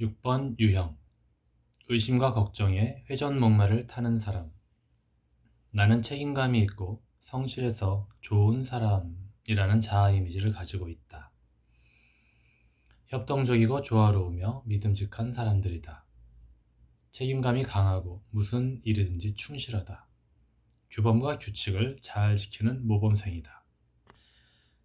6번 유형. 의심과 걱정에 회전목마를 타는 사람. 나는 책임감이 있고 성실해서 좋은 사람이라는 자아 이미지를 가지고 있다. 협동적이고 조화로우며 믿음직한 사람들이다. 책임감이 강하고 무슨 일이든지 충실하다. 규범과 규칙을 잘 지키는 모범생이다.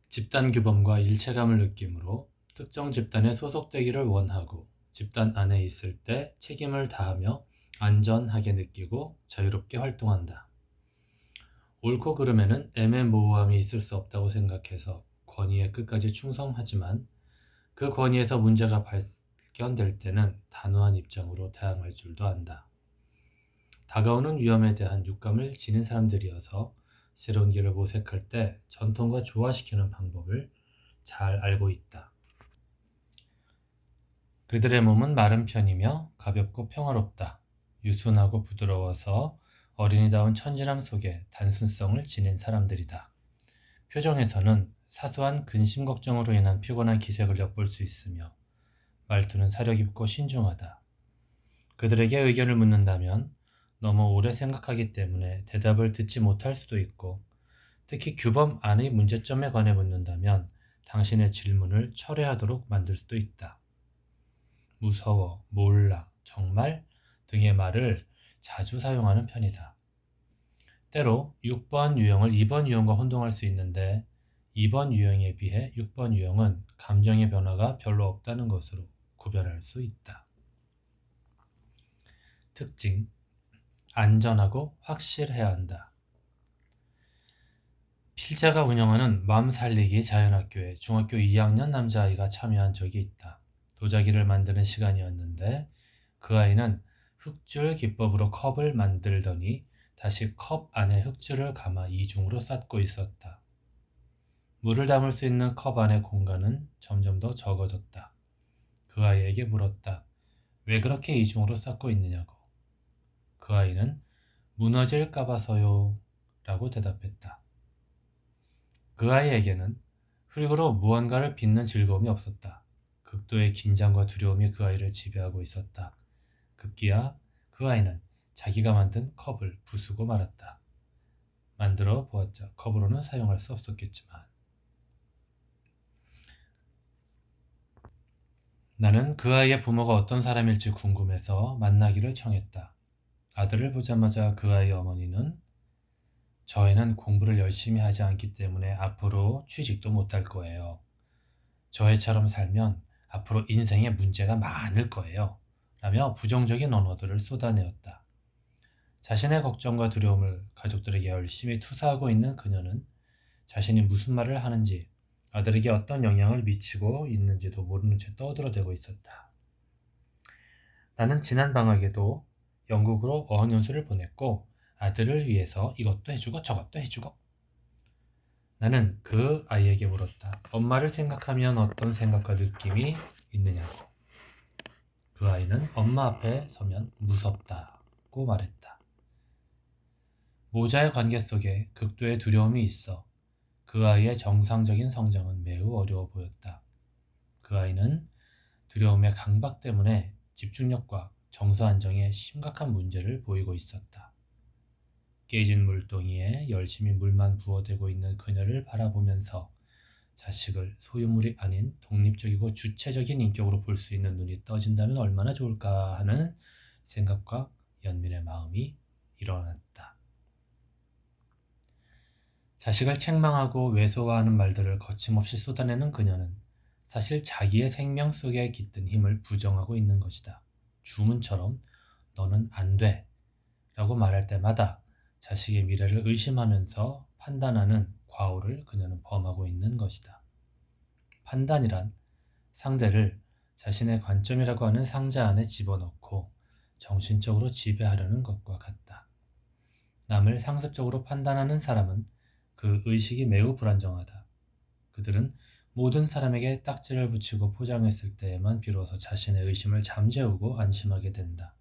집단 규범과 일체감을 느끼므로 특정 집단에 소속되기를 원하고 집단 안에 있을 때 책임을 다하며 안전하게 느끼고 자유롭게 활동한다. 옳고 그름에는 애매모호함이 있을 수 없다고 생각해서 권위에 끝까지 충성하지만 그 권위에서 문제가 발견될 때는 단호한 입장으로 대항할 줄도 안다. 다가오는 위험에 대한 육감을 지닌 사람들이어서 새로운 길을 모색할 때 전통과 조화시키는 방법을 잘 알고 있다. 그들의 몸은 마른 편이며 가볍고 평화롭다. 유순하고 부드러워서 어린이다운 천진함 속에 단순성을 지닌 사람들이다. 표정에서는 사소한 근심 걱정으로 인한 피곤한 기색을 엿볼 수 있으며 말투는 사려 깊고 신중하다. 그들에게 의견을 묻는다면 너무 오래 생각하기 때문에 대답을 듣지 못할 수도 있고, 특히 규범 안의 문제점에 관해 묻는다면 당신의 질문을 철회하도록 만들 수도 있다. 무서워, 몰라, 정말 등의 말을 자주 사용하는 편이다. 때로 6번 유형을 2번 유형과 혼동할 수 있는데 2번 유형에 비해 6번 유형은 감정의 변화가 별로 없다는 것으로 구별할 수 있다. 특징: 안전하고 확실해야 한다. 필자가 운영하는 맘 살리기 자연학교에 중학교 2학년 남자아이가 참여한 적이 있다. 도자기를 만드는 시간이었는데 그 아이는 흙줄 기법으로 컵을 만들더니 다시 컵 안에 흙줄을 감아 이중으로 쌓고 있었다. 물을 담을 수 있는 컵 안의 공간은 점점 더 적어졌다. 그 아이에게 물었다. 왜 그렇게 이중으로 쌓고 있느냐고. 그 아이는 무너질까 봐서요 라고 대답했다. 그 아이에게는 흙으로 무언가를 빚는 즐거움이 없었다. 극도의 긴장과 두려움이 그 아이를 지배하고 있었다. 급기야 그 아이는 자기가 만든 컵을 부수고 말았다. 만들어 보았자 컵으로는 사용할 수 없었겠지만. 나는 그 아이의 부모가 어떤 사람일지 궁금해서 만나기를 청했다. 아들을 보자마자 그 아이의 어머니는 저 애는 공부를 열심히 하지 않기 때문에 앞으로 취직도 못할 거예요. 저 애처럼 살면 앞으로 인생에 문제가 많을 거예요. 라며 부정적인 언어들을 쏟아내었다. 자신의 걱정과 두려움을 가족들에게 열심히 투사하고 있는 그녀는 자신이 무슨 말을 하는지, 아들에게 어떤 영향을 미치고 있는지도 모르는 채 떠들어대고 있었다. 나는 지난 방학에도 영국으로 어학연수를 보냈고 아들을 위해서 이것도 해주고 저것도 해주고. 나는 그 아이에게 물었다. 엄마를 생각하면 어떤 생각과 느낌이 있느냐고. 그 아이는 엄마 앞에 서면 무섭다고 말했다. 모자의 관계 속에 극도의 두려움이 있어 그 아이의 정상적인 성장은 매우 어려워 보였다. 그 아이는 두려움의 강박 때문에 집중력과 정서 안정에 심각한 문제를 보이고 있었다. 깨진 물동이에 열심히 물만 부어대고 있는 그녀를 바라보면서 자식을 소유물이 아닌 독립적이고 주체적인 인격으로 볼 수 있는 눈이 떠진다면 얼마나 좋을까 하는 생각과 연민의 마음이 일어났다. 자식을 책망하고 왜소화하는 말들을 거침없이 쏟아내는 그녀는 사실 자기의 생명 속에 깃든 힘을 부정하고 있는 것이다. 주문처럼 너는 안 돼 라고 말할 때마다 자식의 미래를 의심하면서 판단하는 과오를 그녀는 범하고 있는 것이다. 판단이란 상대를 자신의 관점이라고 하는 상자 안에 집어넣고 정신적으로 지배하려는 것과 같다. 남을 상습적으로 판단하는 사람은 그 의식이 매우 불안정하다. 그들은 모든 사람에게 딱지를 붙이고 포장했을 때에만 비로소 자신의 의심을 잠재우고 안심하게 된다.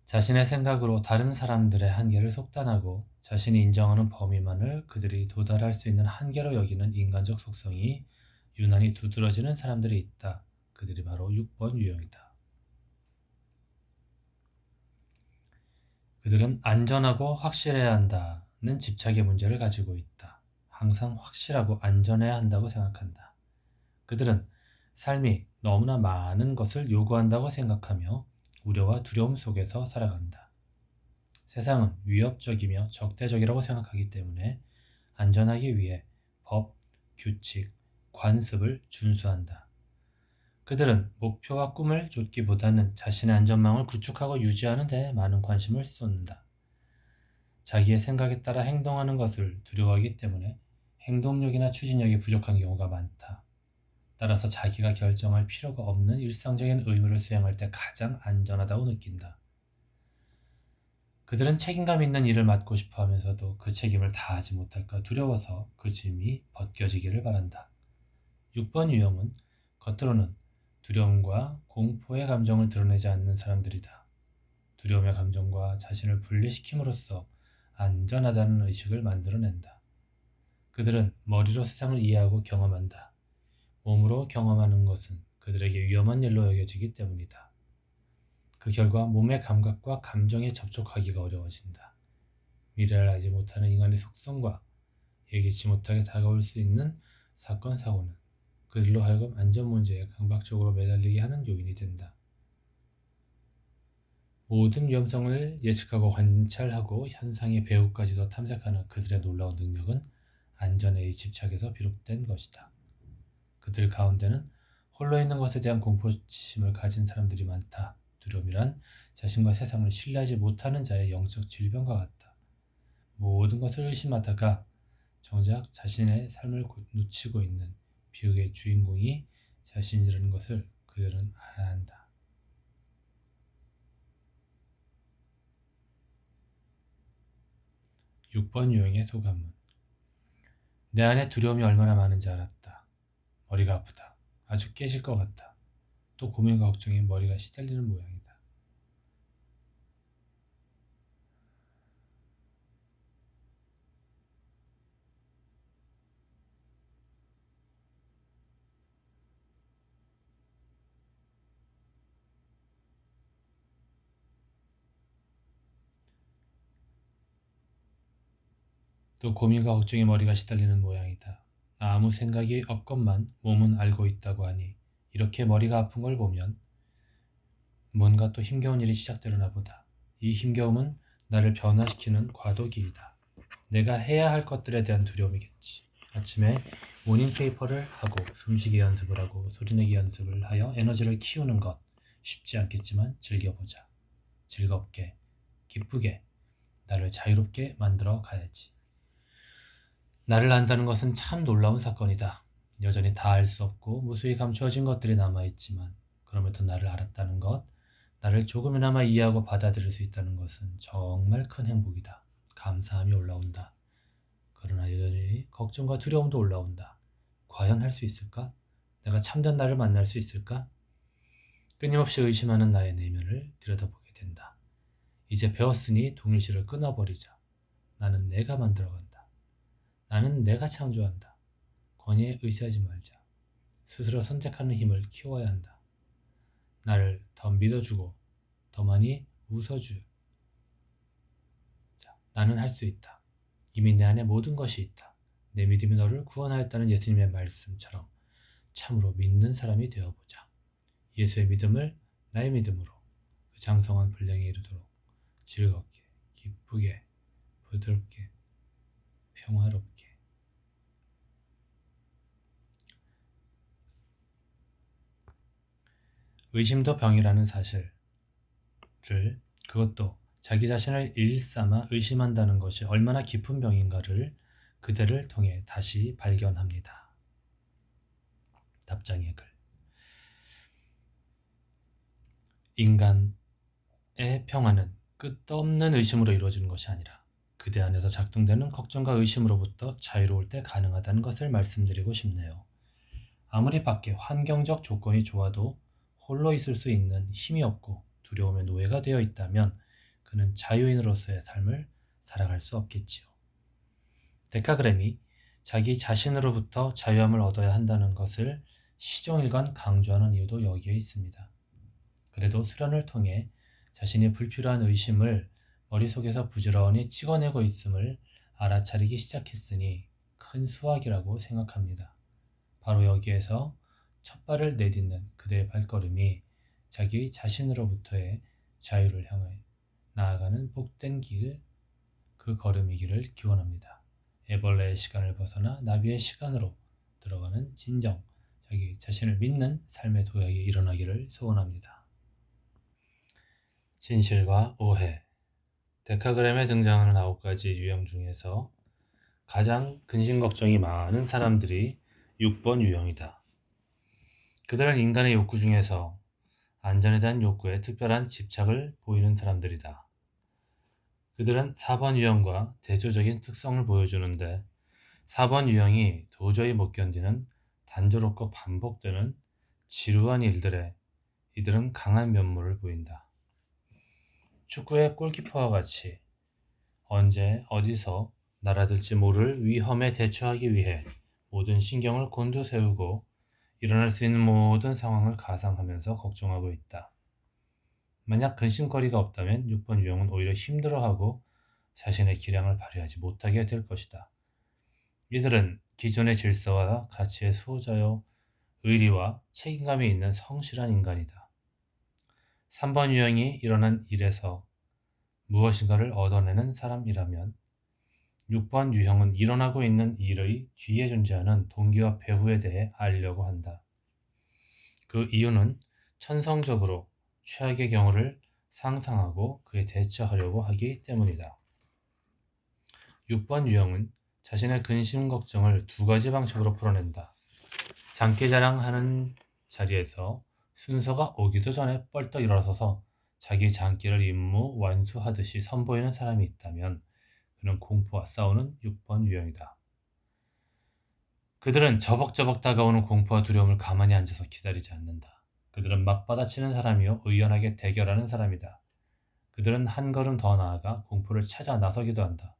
자신의 생각으로 다른 사람들의 한계를 속단하고 자신이 인정하는 범위만을 그들이 도달할 수 있는 한계로 여기는 인간적 속성이 유난히 두드러지는 사람들이 있다. 그들이 바로 6번 유형이다. 그들은 안전하고 확실해야 한다는 집착의 문제를 가지고 있다. 항상 확실하고 안전해야 한다고 생각한다. 그들은 삶이 너무나 많은 것을 요구한다고 생각하며 우려와 두려움 속에서 살아간다. 세상은 위협적이며 적대적이라고 생각하기 때문에 안전하기 위해 법, 규칙, 관습을 준수한다. 그들은 목표와 꿈을 쫓기보다는 자신의 안전망을 구축하고 유지하는 데 많은 관심을 쏟는다. 자기의 생각에 따라 행동하는 것을 두려워하기 때문에 행동력이나 추진력이 부족한 경우가 많다. 따라서 자기가 결정할 필요가 없는 일상적인 의무를 수행할 때 가장 안전하다고 느낀다. 그들은 책임감 있는 일을 맡고 싶어 하면서도 그 책임을 다하지 못할까 두려워서 그 짐이 벗겨지기를 바란다. 6번 유형은 겉으로는 두려움과 공포의 감정을 드러내지 않는 사람들이다. 두려움의 감정과 자신을 분리시킴으로써 안전하다는 의식을 만들어낸다. 그들은 머리로 세상을 이해하고 경험한다. 몸으로 경험하는 것은 그들에게 위험한 일로 여겨지기 때문이다. 그 결과 몸의 감각과 감정에 접촉하기가 어려워진다. 미래를 알지 못하는 인간의 속성과 예기치 못하게 다가올 수 있는 사건, 사고는 그들로 하여금 안전 문제에 강박적으로 매달리게 하는 요인이 된다. 모든 위험성을 예측하고 관찰하고 현상의 배후까지도 탐색하는 그들의 놀라운 능력은 안전에 집착에서 비롯된 것이다. 그들 가운데는 홀로 있는 것에 대한 공포심을 가진 사람들이 많다. 두려움이란 자신과 세상을 신뢰하지 못하는 자의 영적 질병과 같다. 모든 것을 의심하다가 정작 자신의 삶을 놓치고 있는 비극의 주인공이 자신이라는 것을 그들은 알아야 한다. (6번) 유형의 소감문. 내 안에 두려움이 얼마나 많은지 알았다. 머리가 아프다. 아주 깨질 것 같다. 또 고민과 걱정에 머리가 시달리는 모양이다. 또 고민과 걱정에 머리가 시달리는 모양이다. 아무 생각이 없건만 몸은 알고 있다고 하니 이렇게 머리가 아픈 걸 보면 뭔가 또 힘겨운 일이 시작되려나 보다. 이 힘겨움은 나를 변화시키는 과도기이다. 내가 해야 할 것들에 대한 두려움이겠지. 아침에 모닝 페이퍼를 하고 숨쉬기 연습을 하고 소리내기 연습을 하여 에너지를 키우는 것 쉽지 않겠지만 즐겨보자. 즐겁게, 기쁘게, 나를 자유롭게 만들어 가야지. 나를 안다는 것은 참 놀라운 사건이다. 여전히 다 알 수 없고 무수히 감추어진 것들이 남아있지만 그럼에도 나를 알았다는 것, 나를 조금이나마 이해하고 받아들일 수 있다는 것은 정말 큰 행복이다. 감사함이 올라온다. 그러나 여전히 걱정과 두려움도 올라온다. 과연 할 수 있을까? 내가 참된 나를 만날 수 있을까? 끊임없이 의심하는 나의 내면을 들여다보게 된다. 이제 배웠으니 동일시를 끊어버리자. 나는 내가 만들어간다. 나는 내가 창조한다. 권위에 의지하지 말자. 스스로 선택하는 힘을 키워야 한다. 나를 더 믿어주고 더 많이 웃어주. 자, 나는 할 수 있다. 이미 내 안에 모든 것이 있다. 내 믿음이 너를 구원하였다는 예수님의 말씀처럼 참으로 믿는 사람이 되어보자. 예수의 믿음을 나의 믿음으로 그 장성한 분량에 이르도록 즐겁게, 기쁘게, 부드럽게, 평화롭게. 의심도 병이라는 사실을, 그것도 자기 자신을 일삼아 의심한다는 것이 얼마나 깊은 병인가를 그대를 통해 다시 발견합니다. 답장의 글. 인간의 평화는 끝없는 의심으로 이루어지는 것이 아니라 그대 안에서 작동되는 걱정과 의심으로부터 자유로울 때 가능하다는 것을 말씀드리고 싶네요. 아무리 밖에 환경적 조건이 좋아도 홀로 있을 수 있는 힘이 없고 두려움의 노예가 되어 있다면 그는 자유인으로서의 삶을 살아갈 수 없겠지요. 데카그램이 자기 자신으로부터 자유함을 얻어야 한다는 것을 시종일관 강조하는 이유도 여기에 있습니다. 그래도 수련을 통해 자신이 불필요한 의심을 머릿속에서 부지런히 찍어내고 있음을 알아차리기 시작했으니 큰 수확이라고 생각합니다. 바로 여기에서 첫 발을 내딛는 그대의 발걸음이 자기 자신으로부터의 자유를 향해 나아가는 복된 길, 그 걸음이기를 기원합니다. 애벌레의 시간을 벗어나 나비의 시간으로 들어가는 진정, 자기 자신을 믿는 삶의 도약이 일어나기를 소원합니다. 진실과 오해. 데카그램에 등장하는 9가지 유형 중에서 가장 근심 걱정이 많은 사람들이 6번 유형이다. 그들은 인간의 욕구 중에서 안전에 대한 욕구에 특별한 집착을 보이는 사람들이다. 그들은 4번 유형과 대조적인 특성을 보여주는데 4번 유형이 도저히 못 견디는 단조롭고 반복되는 지루한 일들에 이들은 강한 면모를 보인다. 축구의 골키퍼와 같이 언제 어디서 날아들지 모를 위험에 대처하기 위해 모든 신경을 곤두세우고 일어날 수 있는 모든 상황을 가상하면서 걱정하고 있다. 만약 근심거리가 없다면 6번 유형은 오히려 힘들어하고 자신의 기량을 발휘하지 못하게 될 것이다. 이들은 기존의 질서와 가치의 수호자여 의리와 책임감이 있는 성실한 인간이다. 3번 유형이 일어난 일에서 무엇인가를 얻어내는 사람이라면 6번 유형은 일어나고 있는 일의 뒤에 존재하는 동기와 배후에 대해 알려고 한다. 그 이유는 천성적으로 최악의 경우를 상상하고 그에 대처하려고 하기 때문이다. 6번 유형은 자신의 근심 걱정을 2가지 방식으로 풀어낸다. 장기자랑하는 자리에서 순서가 오기도 전에 뻘떡 일어서서 자기 장기를 임무 완수하듯이 선보이는 사람이 있다면 그는 공포와 싸우는 6번 유형이다. 그들은 저벅저벅 다가오는 공포와 두려움을 가만히 앉아서 기다리지 않는다. 그들은 맞받아치는 사람이요 의연하게 대결하는 사람이다. 그들은 한 걸음 더 나아가 공포를 찾아 나서기도 한다.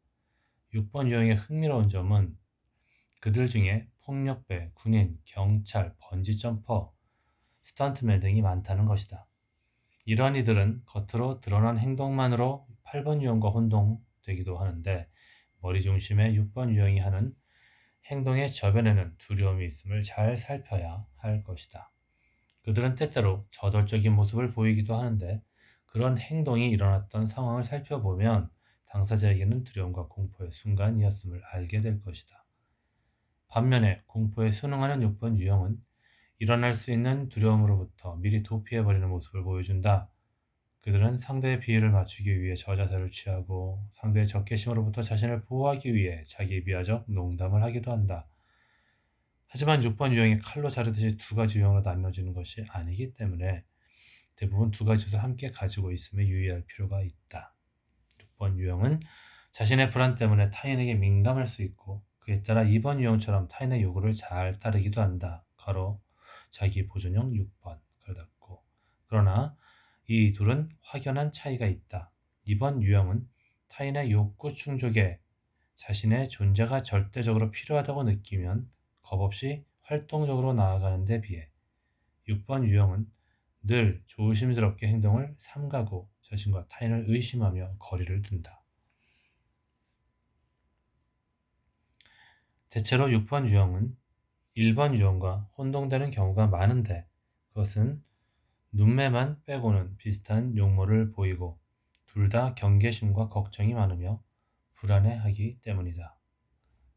6번 유형의 흥미로운 점은 그들 중에 폭력배, 군인, 경찰, 번지점퍼, 스턴트맨 등이 많다는 것이다. 이러한 이들은 겉으로 드러난 행동만으로 8번 유형과 혼동되기도 하는데 머리 중심에 6번 유형이 하는 행동의 저변에는 두려움이 있음을 잘 살펴야 할 것이다. 그들은 때때로 저돌적인 모습을 보이기도 하는데 그런 행동이 일어났던 상황을 살펴보면 당사자에게는 두려움과 공포의 순간이었음을 알게 될 것이다. 반면에 공포에 순응하는 6번 유형은 일어날 수 있는 두려움으로부터 미리 도피해버리는 모습을 보여준다. 그들은 상대의 비위를 맞추기 위해 저자세를 취하고 상대의 적개심으로부터 자신을 보호하기 위해 자기에 비하적 농담을 하기도 한다. 하지만 6번 유형이 칼로 자르듯이 2가지 유형으로 나뉘어지는 것이 아니기 때문에 대부분 2가지도 함께 가지고 있음에 유의할 필요가 있다. 6번 유형은 자신의 불안 때문에 타인에게 민감할 수 있고 그에 따라 2번 유형처럼 타인의 요구를 잘 따르기도 한다. 가로 자기 보존형 6번 가로 닫고. 그러나 이 둘은 확연한 차이가 있다. 2번 유형은 타인의 욕구 충족에 자신의 존재가 절대적으로 필요하다고 느끼면 겁없이 활동적으로 나아가는 데 비해 6번 유형은 늘 조심스럽게 행동을 삼가고 자신과 타인을 의심하며 거리를 둔다. 대체로 6번 유형은 1번 유형과 혼동되는 경우가 많은데 그것은 눈매만 빼고는 비슷한 용모를 보이고 둘 다 경계심과 걱정이 많으며 불안해하기 때문이다.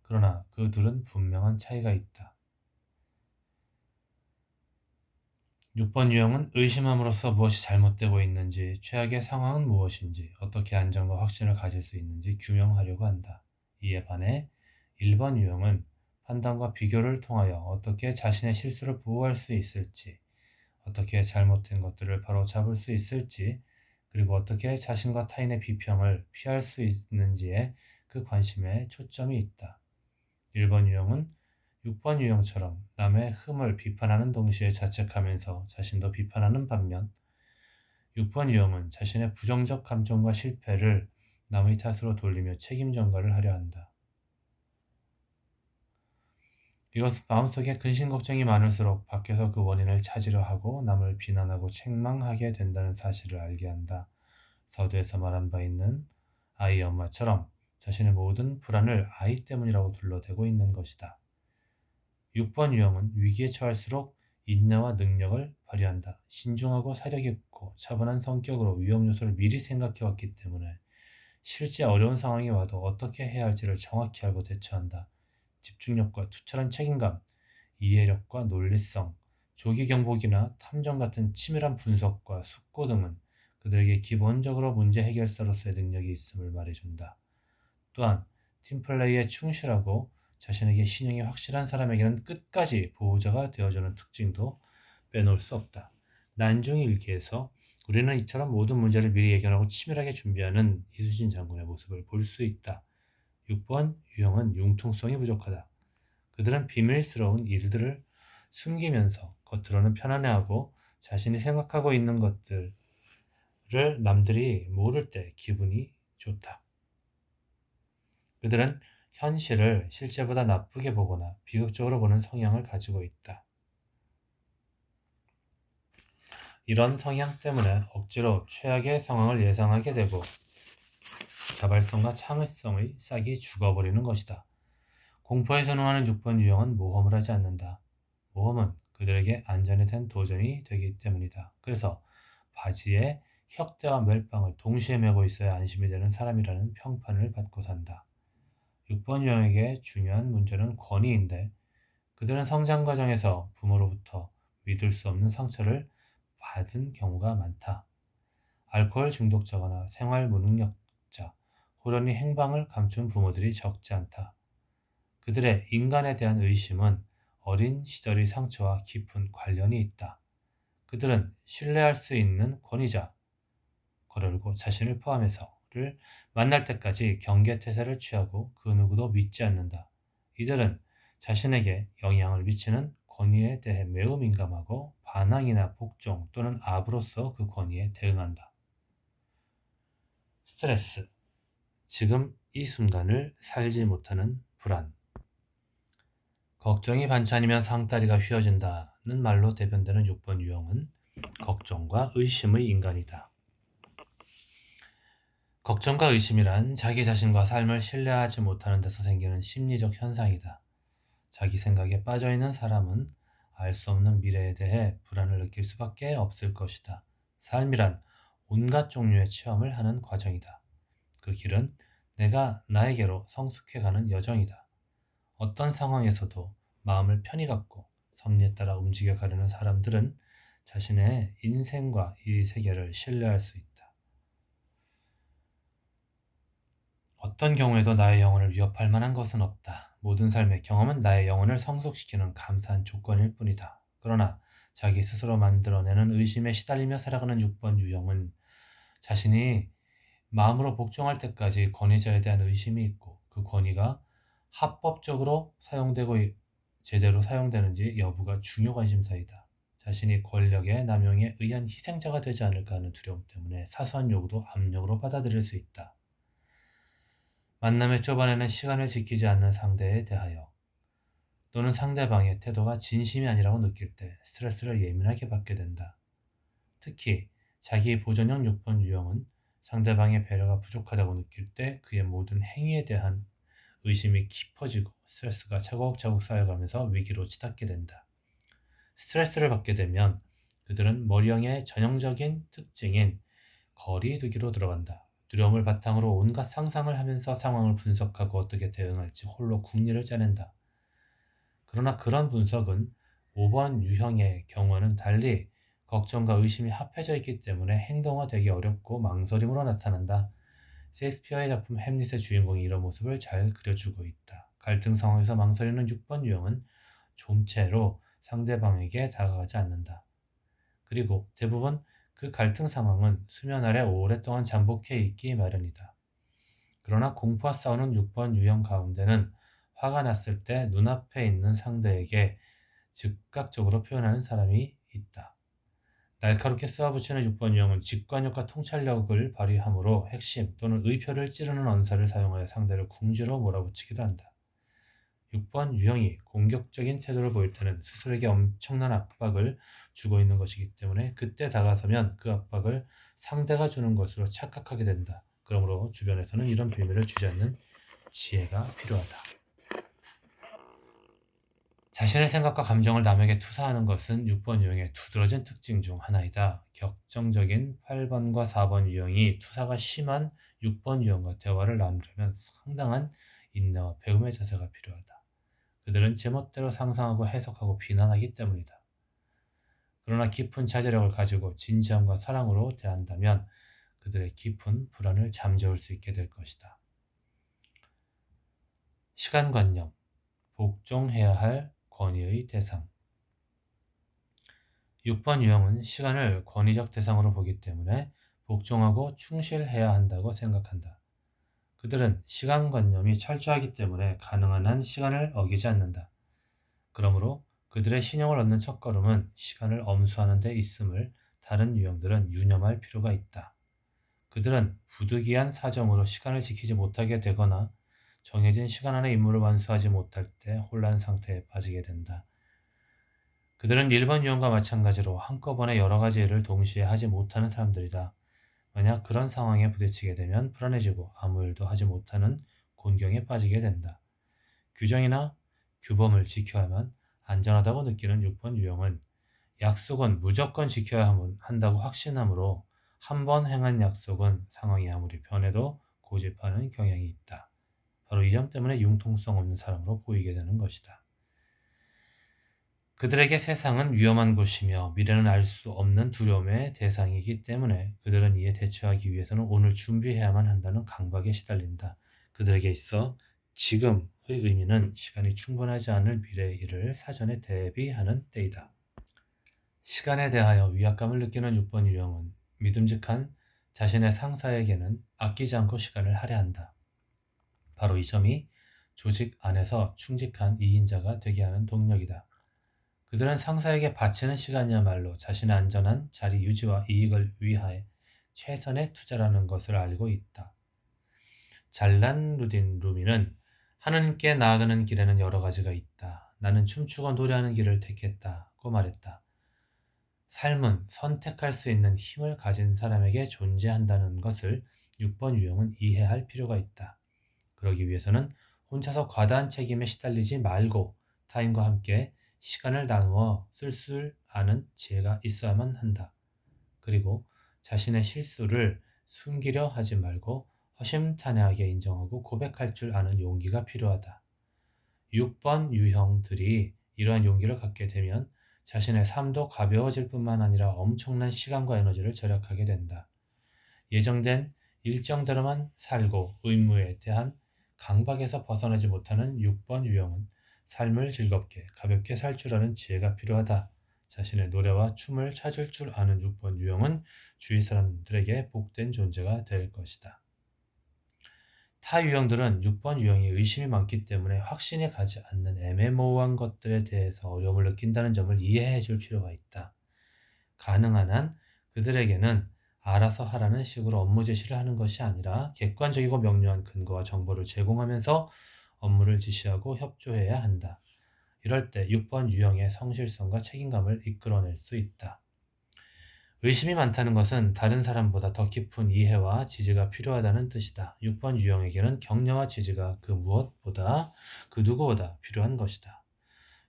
그러나 그 둘은 분명한 차이가 있다. 6번 유형은 의심함으로써 무엇이 잘못되고 있는지, 최악의 상황은 무엇인지, 어떻게 안정과 확신을 가질 수 있는지 규명하려고 한다. 이에 반해 1번 유형은 판단과 비교를 통하여 어떻게 자신의 실수를 보호할 수 있을지, 어떻게 잘못된 것들을 바로 잡을 수 있을지, 그리고 어떻게 자신과 타인의 비평을 피할 수 있는지에 그 관심에 초점이 있다. 1번 유형은 6번 유형처럼 남의 흠을 비판하는 동시에 자책하면서 자신도 비판하는 반면 6번 유형은 자신의 부정적 감정과 실패를 남의 탓으로 돌리며 책임 전가를 하려 한다. 이것은 마음속에 근심 걱정이 많을수록 밖에서 그 원인을 찾으려 하고 남을 비난하고 책망하게 된다는 사실을 알게 한다. 서두에서 말한 바 있는 아이 엄마처럼 자신의 모든 불안을 아이 때문이라고 둘러대고 있는 것이다. 6번 유형은 위기에 처할수록 인내와 능력을 발휘한다. 신중하고 사려 깊고 차분한 성격으로 위험 요소를 미리 생각해왔기 때문에 실제 어려운 상황이 와도 어떻게 해야 할지를 정확히 알고 대처한다. 집중력과 투철한 책임감, 이해력과 논리성, 조기 경보기나 탐정 같은 치밀한 분석과 숙고 등은 그들에게 기본적으로 문제 해결사로서의 능력이 있음을 말해준다. 또한 팀플레이에 충실하고 자신에게 신용이 확실한 사람에게는 끝까지 보호자가 되어주는 특징도 빼놓을 수 없다. 난중이 일기에서 우리는 이처럼 모든 문제를 미리 예견하고 치밀하게 준비하는 이순신 장군의 모습을 볼 수 있다. 6번 유형은 융통성이 부족하다. 그들은 비밀스러운 일들을 숨기면서 겉으로는 편안해하고 자신이 생각하고 있는 것들을 남들이 모를 때 기분이 좋다. 그들은 현실을 실제보다 나쁘게 보거나 비극적으로 보는 성향을 가지고 있다. 이런 성향 때문에 억지로 최악의 상황을 예상하게 되고 자발성과 창의성의 싹이 죽어버리는 것이다. 공포에 선호하는 6번 유형은 모험을 하지 않는다. 모험은 그들에게 안전에 대한 도전이 되기 때문이다. 그래서 바지에 혁대와 멜빵을 동시에 메고 있어야 안심이 되는 사람이라는 평판을 받고 산다. 6번 유형에게 중요한 문제는 권위인데 그들은 성장 과정에서 부모로부터 믿을 수 없는 상처를 받은 경우가 많다. 알코올 중독자거나 생활 무능력자, 호련히 행방을 감춘 부모들이 적지 않다. 그들의 인간에 대한 의심은 어린 시절의 상처와 깊은 관련이 있다. 그들은 신뢰할 수 있는 권위자, 거르고 자신을 포함해서를 만날 때까지 경계태세를 취하고 그 누구도 믿지 않는다. 이들은 자신에게 영향을 미치는 권위에 대해 매우 민감하고 반항이나 복종 또는 압으로써 그 권위에 대응한다. 스트레스, 지금 이 순간을 살지 못하는 불안. 걱정이 반찬이면 상다리가 휘어진다는 말로 대변되는 6번 유형은 걱정과 의심의 인간이다. 걱정과 의심이란 자기 자신과 삶을 신뢰하지 못하는 데서 생기는 심리적 현상이다. 자기 생각에 빠져있는 사람은 알 수 없는 미래에 대해 불안을 느낄 수밖에 없을 것이다. 삶이란 온갖 종류의 체험을 하는 과정이다. 그 길은 내가 나에게로 성숙해가는 여정이다. 어떤 상황에서도 마음을 편히 갖고 섭리에 따라 움직여가려는 사람들은 자신의 인생과 이 세계를 신뢰할 수 있다. 어떤 경우에도 나의 영혼을 위협할 만한 것은 없다. 모든 삶의 경험은 나의 영혼을 성숙시키는 감사한 조건일 뿐이다. 그러나 자기 스스로 만들어내는 의심에 시달리며 살아가는 6번 유형은 자신이 마음으로 복종할 때까지 권위자에 대한 의심이 있고 그 권위가 합법적으로 사용되고 제대로 사용되는지 여부가 중요 관심사이다. 자신이 권력의 남용에 의한 희생자가 되지 않을까 하는 두려움 때문에 사소한 요구도 압력으로 받아들일 수 있다. 만남의 초반에는 시간을 지키지 않는 상대에 대하여 또는 상대방의 태도가 진심이 아니라고 느낄 때 스트레스를 예민하게 받게 된다. 특히 자기 보존형 6번 유형은 상대방의 배려가 부족하다고 느낄 때 그의 모든 행위에 대한 의심이 깊어지고 스트레스가 차곡차곡 쌓여가면서 위기로 치닫게 된다. 스트레스를 받게 되면 그들은 머리형의 전형적인 특징인 거리두기로 들어간다. 두려움을 바탕으로 온갖 상상을 하면서 상황을 분석하고 어떻게 대응할지 홀로 궁리를 짜낸다. 그러나 그런 분석은 5번 유형의 경우와는 달리 걱정과 의심이 합해져 있기 때문에 행동화되기 어렵고 망설임으로 나타난다. 셰익스피어의 작품 햄릿의 주인공이 이런 모습을 잘 그려주고 있다. 갈등 상황에서 망설이는 6번 유형은 좀채로 상대방에게 다가가지 않는다. 그리고 대부분 그 갈등 상황은 수면 아래 오랫동안 잠복해 있기 마련이다. 그러나 공포와 싸우는 6번 유형 가운데는 화가 났을 때 눈앞에 있는 상대에게 즉각적으로 표현하는 사람이 있다. 날카롭게 쏘아붙이는 6번 유형은 직관력과 통찰력을 발휘하므로 핵심 또는 의표를 찌르는 언사를 사용하여 상대를 궁지로 몰아붙이기도 한다. 6번 유형이 공격적인 태도를 보일 때는 스스로에게 엄청난 압박을 주고 있는 것이기 때문에 그때 다가서면 그 압박을 상대가 주는 것으로 착각하게 된다. 그러므로 주변에서는 이런 비밀을 주지 않는 지혜가 필요하다. 자신의 생각과 감정을 남에게 투사하는 것은 6번 유형의 두드러진 특징 중 하나이다. 격정적인 8번과 4번 유형이 투사가 심한 6번 유형과 대화를 나누려면 상당한 인내와 배움의 자세가 필요하다. 그들은 제멋대로 상상하고 해석하고 비난하기 때문이다. 그러나 깊은 자제력을 가지고 진지함과 사랑으로 대한다면 그들의 깊은 불안을 잠재울 수 있게 될 것이다. 시간관념, 복종해야 할 권위의 대상. 6번 유형은 시간을 권위적 대상으로 보기 때문에 복종하고 충실해야 한다고 생각한다. 그들은 시간관념이 철저하기 때문에 가능한 한 시간을 어기지 않는다. 그러므로 그들의 신용을 얻는 첫걸음은 시간을 엄수하는 데 있음을 다른 유형들은 유념할 필요가 있다. 그들은 부득이한 사정으로 시간을 지키지 못하게 되거나 정해진 시간 안에 임무를 완수하지 못할 때 혼란 상태에 빠지게 된다. 그들은 1번 유형과 마찬가지로 한꺼번에 여러 가지 일을 동시에 하지 못하는 사람들이다. 만약 그런 상황에 부딪히게 되면 불안해지고 아무 일도 하지 못하는 곤경에 빠지게 된다. 규정이나 규범을 지켜야만 안전하다고 느끼는 6번 유형은 약속은 무조건 지켜야 한다고 확신하므로 한 번 행한 약속은 상황이 아무리 변해도 고집하는 경향이 있다. 바로 이 점 때문에 융통성 없는 사람으로 보이게 되는 것이다. 그들에게 세상은 위험한 곳이며 미래는 알 수 없는 두려움의 대상이기 때문에 그들은 이에 대처하기 위해서는 오늘 준비해야만 한다는 강박에 시달린다. 그들에게 있어 지금의 의미는 시간이 충분하지 않을 미래의 일을 사전에 대비하는 때이다. 시간에 대하여 위압감을 느끼는 6번 유형은 믿음직한 자신의 상사에게는 아끼지 않고 시간을 할애한다. 바로 이 점이 조직 안에서 충직한 2인자가 되게 하는 동력이다. 그들은 상사에게 바치는 시간이야말로 자신의 안전한 자리 유지와 이익을 위하여 최선의 투자라는 것을 알고 있다. 잘난 루미는 하느님께 나아가는 길에는 여러 가지가 있다. 나는 춤추고 노래하는 길을 택했다고 말했다. 삶은 선택할 수 있는 힘을 가진 사람에게 존재한다는 것을 6번 유형은 이해할 필요가 있다. 그러기 위해서는 혼자서 과다한 책임에 시달리지 말고 타인과 함께 시간을 나누어 쓸 줄 아는 지혜가 있어야만 한다. 그리고 자신의 실수를 숨기려 하지 말고 허심탄회하게 인정하고 고백할 줄 아는 용기가 필요하다. 6번 유형들이 이러한 용기를 갖게 되면 자신의 삶도 가벼워질 뿐만 아니라 엄청난 시간과 에너지를 절약하게 된다. 예정된 일정대로만 살고 의무에 대한 강박에서 벗어나지 못하는 6번 유형은 삶을 즐겁게 가볍게 살 줄 아는 지혜가 필요하다. 자신의 노래와 춤을 찾을 줄 아는 6번 유형은 주위 사람들에게 복된 존재가 될 것이다. 타 유형들은 6번 유형이 의심이 많기 때문에 확신이 가지 않는 애매모호한 것들에 대해서 어려움을 느낀다는 점을 이해해 줄 필요가 있다. 가능한 한 그들에게는 알아서 하라는 식으로 업무 제시를 하는 것이 아니라 객관적이고 명료한 근거와 정보를 제공하면서 업무를 지시하고 협조해야 한다. 이럴 때 6번 유형의 성실성과 책임감을 이끌어낼 수 있다. 의심이 많다는 것은 다른 사람보다 더 깊은 이해와 지지가 필요하다는 뜻이다. 6번 유형에게는 격려와 지지가 그 무엇보다 그 누구보다 필요한 것이다.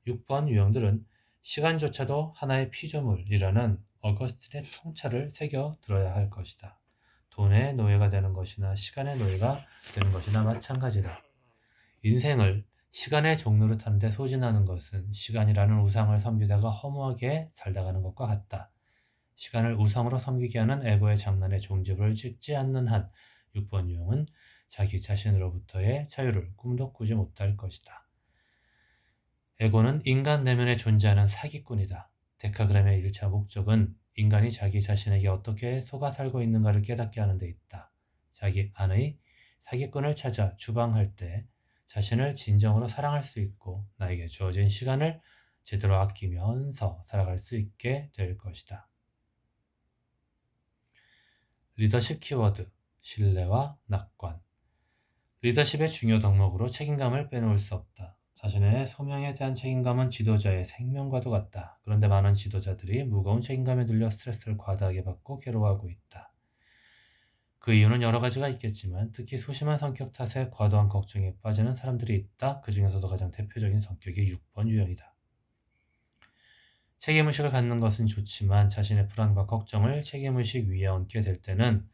6번 유형들은 시간조차도 하나의 피조물이라는 어거스틴의 통찰을 새겨 들어야 할 것이다. 돈의 노예가 되는 것이나 시간의 노예가 되는 것이나 마찬가지다. 인생을 시간의 종로를 타는데 소진하는 것은 시간이라는 우상을 섬기다가 허무하게 살다가는 것과 같다. 시간을 우상으로 섬기게 하는 에고의 장난에 종지부를 찍지 않는 한 6번 유형은 자기 자신으로부터의 자유를 꿈도 꾸지 못할 것이다. 에고는 인간 내면에 존재하는 사기꾼이다. 데카그램의 1차 목적은 인간이 자기 자신에게 어떻게 속아 살고 있는가를 깨닫게 하는 데 있다. 자기 안의 사기꾼을 찾아 주방할 때 자신을 진정으로 사랑할 수 있고 나에게 주어진 시간을 제대로 아끼면서 살아갈 수 있게 될 것이다. 리더십 키워드, 신뢰와 낙관. 리더십의 중요 덕목으로 책임감을 빼놓을 수 없다. 자신의 소명에 대한 책임감은 지도자의 생명과도 같다. 그런데 많은 지도자들이 무거운 책임감에 눌려 스트레스를 과다하게 받고 괴로워하고 있다. 그 이유는 여러 가지가 있겠지만 특히 소심한 성격 탓에 과도한 걱정에 빠지는 사람들이 있다. 그 중에서도 가장 대표적인 성격이 6번 유형이다. 책임의식을 갖는 것은 좋지만 자신의 불안과 걱정을 책임의식 위에 얹게 될 때는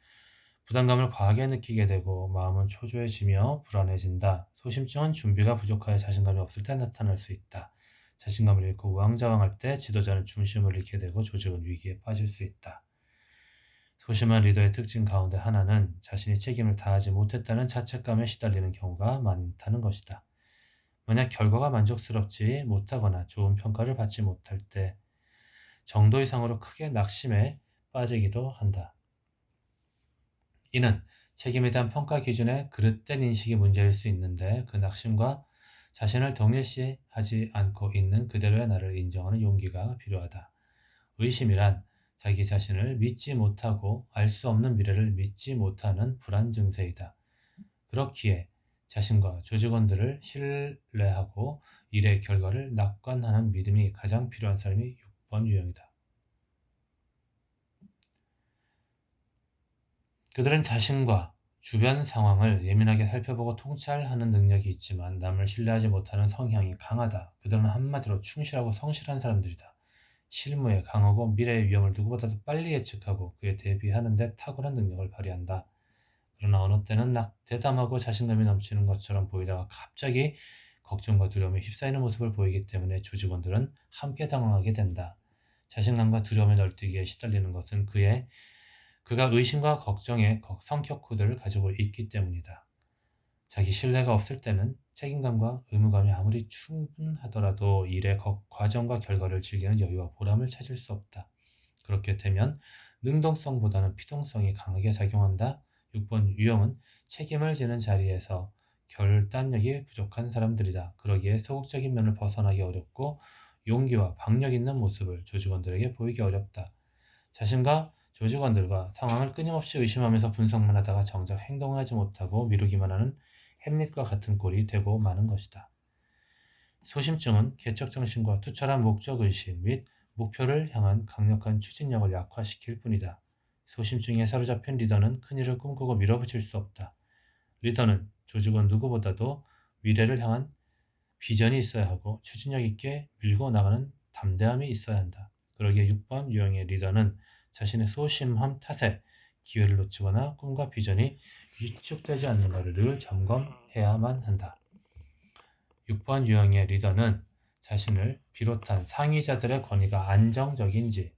부담감을 과하게 느끼게 되고 마음은 초조해지며 불안해진다. 소심증은 준비가 부족하여 자신감이 없을 때 나타날 수 있다. 자신감을 잃고 우왕좌왕할 때 지도자는 중심을 잃게 되고 조직은 위기에 빠질 수 있다. 소심한 리더의 특징 가운데 하나는 자신이 책임을 다하지 못했다는 자책감에 시달리는 경우가 많다는 것이다. 만약 결과가 만족스럽지 못하거나 좋은 평가를 받지 못할 때 정도 이상으로 크게 낙심에 빠지기도 한다. 이는 책임에 대한 평가 기준의 그릇된 인식이 문제일 수 있는데 그 낙심과 자신을 동일시하지 않고 있는 그대로의 나를 인정하는 용기가 필요하다. 의심이란 자기 자신을 믿지 못하고 알 수 없는 미래를 믿지 못하는 불안 증세이다. 그렇기에 자신과 조직원들을 신뢰하고 일의 결과를 낙관하는 믿음이 가장 필요한 사람이 6번 유형이다. 그들은 자신과 주변 상황을 예민하게 살펴보고 통찰하는 능력이 있지만 남을 신뢰하지 못하는 성향이 강하다. 그들은 한마디로 충실하고 성실한 사람들이다. 실무에 강하고 미래의 위험을 누구보다도 빨리 예측하고 그에 대비하는 데 탁월한 능력을 발휘한다. 그러나 어느 때는 대담하고 자신감이 넘치는 것처럼 보이다가 갑자기 걱정과 두려움에 휩싸이는 모습을 보이기 때문에 조직원들은 함께 당황하게 된다. 자신감과 두려움의 널뛰기에 시달리는 것은 그가 의심과 걱정의 성격 코드를 가지고 있기 때문이다. 자기 신뢰가 없을 때는 책임감과 의무감이 아무리 충분하더라도 일의 과정과 결과를 즐기는 여유와 보람을 찾을 수 없다. 그렇게 되면 능동성보다는 피동성이 강하게 작용한다. 6번 유형은 책임을 지는 자리에서 결단력이 부족한 사람들이다. 그러기에 소극적인 면을 벗어나기 어렵고 용기와 박력 있는 모습을 조직원들에게 보이기 어렵다. 자신과 조직원들과 상황을 끊임없이 의심하면서 분석만 하다가 정작 행동을 하지 못하고 미루기만 하는 햄릿과 같은 꼴이 되고 마는 것이다. 소심증은 개척정신과 투철한 목적의식 및 목표를 향한 강력한 추진력을 약화시킬 뿐이다. 소심증에 사로잡힌 리더는 큰일을 꿈꾸고 밀어붙일 수 없다. 리더는 조직원 누구보다도 미래를 향한 비전이 있어야 하고 추진력 있게 밀고 나가는 담대함이 있어야 한다. 그러기에 6번 유형의 리더는 자신의 소심함 탓에 기회를 놓치거나 꿈과 비전이 위축되지 않는가를 늘 점검해야만 한다. 6번 유형의 리더는 자신을 비롯한 상위자들의 권위가 안정적인지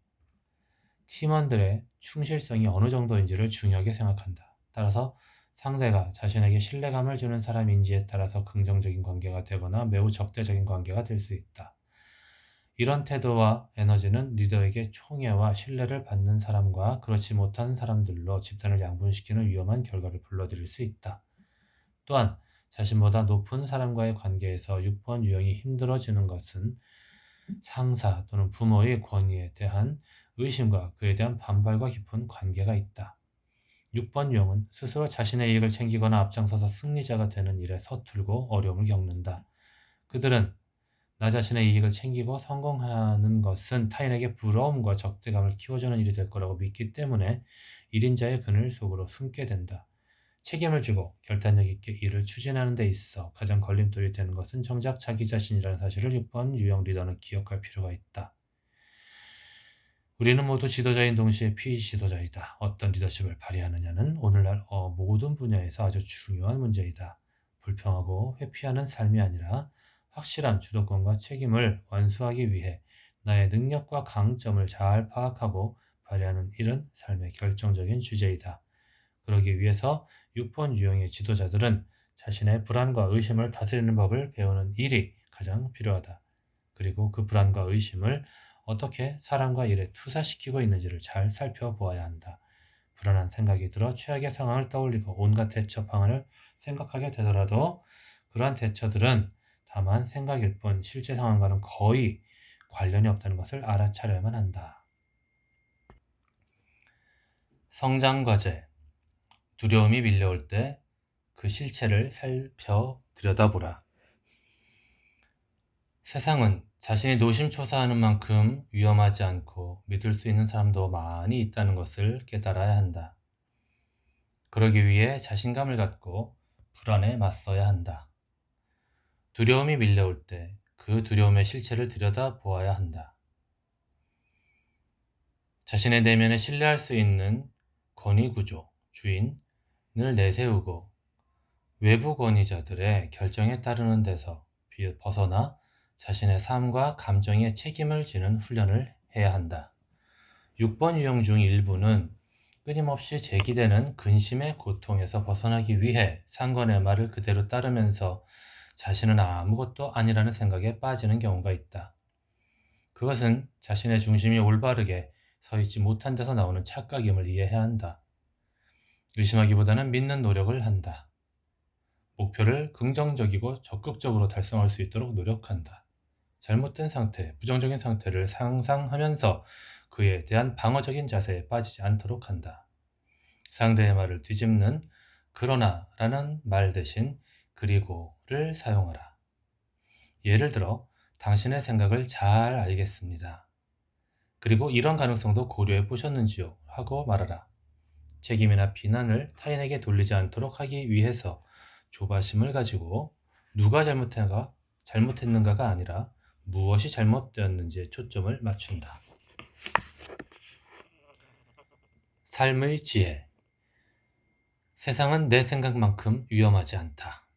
팀원들의 충실성이 어느 정도인지를 중요하게 생각한다. 따라서 상대가 자신에게 신뢰감을 주는 사람인지에 따라서 긍정적인 관계가 되거나 매우 적대적인 관계가 될 수 있다. 이런 태도와 에너지는 리더에게 총애와 신뢰를 받는 사람과 그렇지 못한 사람들로 집단을 양분시키는 위험한 결과를 불러들일 수 있다. 또한 자신보다 높은 사람과의 관계에서 6번 유형이 힘들어지는 것은 상사 또는 부모의 권위에 대한 의심과 그에 대한 반발과 깊은 관계가 있다. 6번 유형은 스스로 자신의 이익을 챙기거나 앞장서서 승리자가 되는 일에 서툴고 어려움을 겪는다. 그들은 나 자신의 이익을 챙기고 성공하는 것은 타인에게 부러움과 적대감을 키워주는 일이 될 거라고 믿기 때문에 1인자의 그늘 속으로 숨게 된다. 책임을 지고 결단력 있게 일을 추진하는 데 있어 가장 걸림돌이 되는 것은 정작 자기 자신이라는 사실을 6번 유형 리더는 기억할 필요가 있다. 우리는 모두 지도자인 동시에 피지도자이다. 어떤 리더십을 발휘하느냐는 오늘날 모든 분야에서 아주 중요한 문제이다. 불평하고 회피하는 삶이 아니라 확실한 주도권과 책임을 완수하기 위해 나의 능력과 강점을 잘 파악하고 발휘하는 일은 삶의 결정적인 주제이다. 그러기 위해서 6번 유형의 지도자들은 자신의 불안과 의심을 다스리는 법을 배우는 일이 가장 필요하다. 그리고 그 불안과 의심을 어떻게 사람과 일에 투사시키고 있는지를 잘 살펴보아야 한다. 불안한 생각이 들어 최악의 상황을 떠올리고 온갖 대처 방안을 생각하게 되더라도 그러한 대처들은 다만 생각일 뿐 실제 상황과는 거의 관련이 없다는 것을 알아차려야만 한다. 성장과제. 두려움이 밀려올 때 그 실체를 살펴 들여다보라. 세상은 자신이 노심초사하는 만큼 위험하지 않고 믿을 수 있는 사람도 많이 있다는 것을 깨달아야 한다. 그러기 위해 자신감을 갖고 불안에 맞서야 한다. 두려움이 밀려올 때 그 두려움의 실체를 들여다보아야 한다. 자신의 내면에 신뢰할 수 있는 권위구조, 주인을 내세우고 외부 권위자들의 결정에 따르는 데서 벗어나 자신의 삶과 감정에 책임을 지는 훈련을 해야 한다. 6번 유형 중 일부는 끊임없이 제기되는 근심의 고통에서 벗어나기 위해 상관의 말을 그대로 따르면서 자신은 아무것도 아니라는 생각에 빠지는 경우가 있다. 그것은 자신의 중심이 올바르게 서 있지 못한 데서 나오는 착각임을 이해해야 한다. 의심하기보다는 믿는 노력을 한다. 목표를 긍정적이고 적극적으로 달성할 수 있도록 노력한다. 잘못된 상태, 부정적인 상태를 상상하면서 그에 대한 방어적인 자세에 빠지지 않도록 한다. 상대의 말을 뒤집는 그러나 라는 말 대신 그리고를 사용하라. 예를 들어 당신의 생각을 잘 알겠습니다. 그리고 이런 가능성도 고려해 보셨는지요? 하고 말하라. 책임이나 비난을 타인에게 돌리지 않도록 하기 위해서 조바심을 가지고 누가 잘못했는가가 아니라 무엇이 잘못되었는지에 초점을 맞춘다. 삶의 지혜. 세상은 내 생각만큼 위험하지 않다.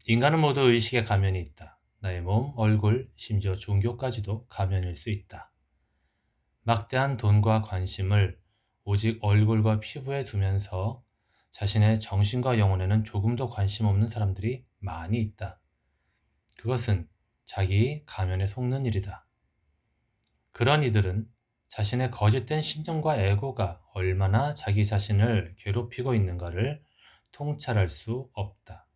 인간은 모두 의식의 가면이 있다. 나의 몸, 얼굴, 심지어 종교까지도 가면일 수 있다. 막대한 돈과 관심을 오직 얼굴과 피부에 두면서 자신의 정신과 영혼에는 조금도 관심 없는 사람들이 많이 있다. 그것은 자기 가면에 속는 일이다. 그런 이들은 자신의 거짓된 신념과 에고가 얼마나 자기 자신을 괴롭히고 있는가를 통찰할 수 없다.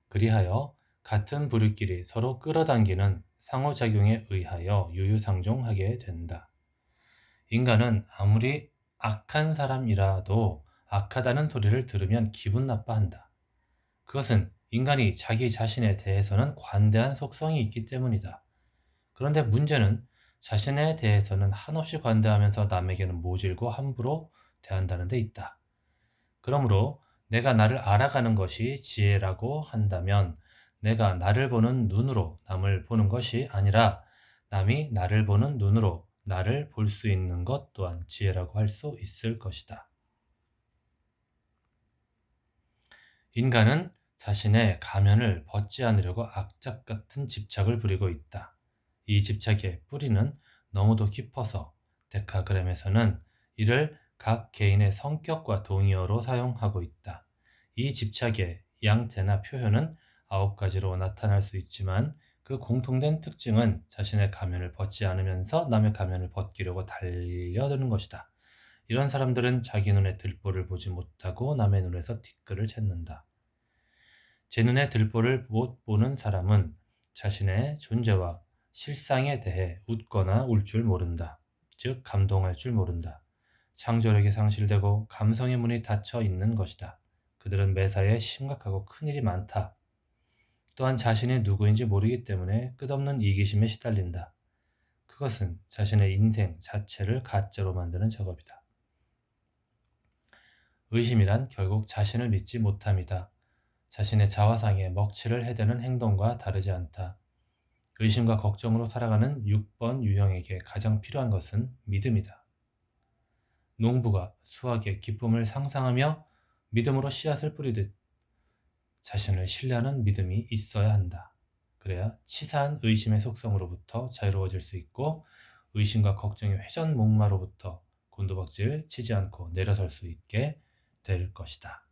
그리하여 같은 부류끼리 서로 끌어당기는 상호작용에 의하여 유유상종하게 된다. 인간은 아무리 악한 사람이라도 악하다는 소리를 들으면 기분 나빠한다. 그것은 인간이 자기 자신에 대해서는 관대한 속성이 있기 때문이다. 그런데 문제는 자신에 대해서는 한없이 관대하면서 남에게는 모질고 함부로 대한다는 데 있다. 그러므로 내가 나를 알아가는 것이 지혜라고 한다면 내가 나를 보는 눈으로 남을 보는 것이 아니라 남이 나를 보는 눈으로 나를 볼 수 있는 것 또한 지혜라고 할 수 있을 것이다. 인간은 자신의 가면을 벗지 않으려고 악착 같은 집착을 부리고 있다. 이 집착의 뿌리는 너무도 깊어서 데카그램에서는 이를 각 개인의 성격과 동의어로 사용하고 있다. 이 집착의 양태나 표현은 9가지로 나타날 수 있지만 그 공통된 특징은 자신의 가면을 벗지 않으면서 남의 가면을 벗기려고 달려드는 것이다. 이런 사람들은 자기 눈에 들보를 보지 못하고 남의 눈에서 티끌을 찾는다. 제 눈에 들보를 못 보는 사람은 자신의 존재와 실상에 대해 웃거나 울 줄 모른다. 즉 감동할 줄 모른다. 창조력이 상실되고 감성의 문이 닫혀 있는 것이다. 그들은 매사에 심각하고 큰일이 많다. 또한 자신이 누구인지 모르기 때문에 끝없는 이기심에 시달린다. 그것은 자신의 인생 자체를 가짜로 만드는 작업이다. 의심이란 결국 자신을 믿지 못함이다. 자신의 자화상에 먹칠을 해대는 행동과 다르지 않다. 의심과 걱정으로 살아가는 6번 유형에게 가장 필요한 것은 믿음이다. 농부가 수확의 기쁨을 상상하며 믿음으로 씨앗을 뿌리듯 자신을 신뢰하는 믿음이 있어야 한다. 그래야 치사한 의심의 속성으로부터 자유로워질 수 있고 의심과 걱정의 회전 목마로부터 곤두박질 치지 않고 내려설 수 있게 될 것이다.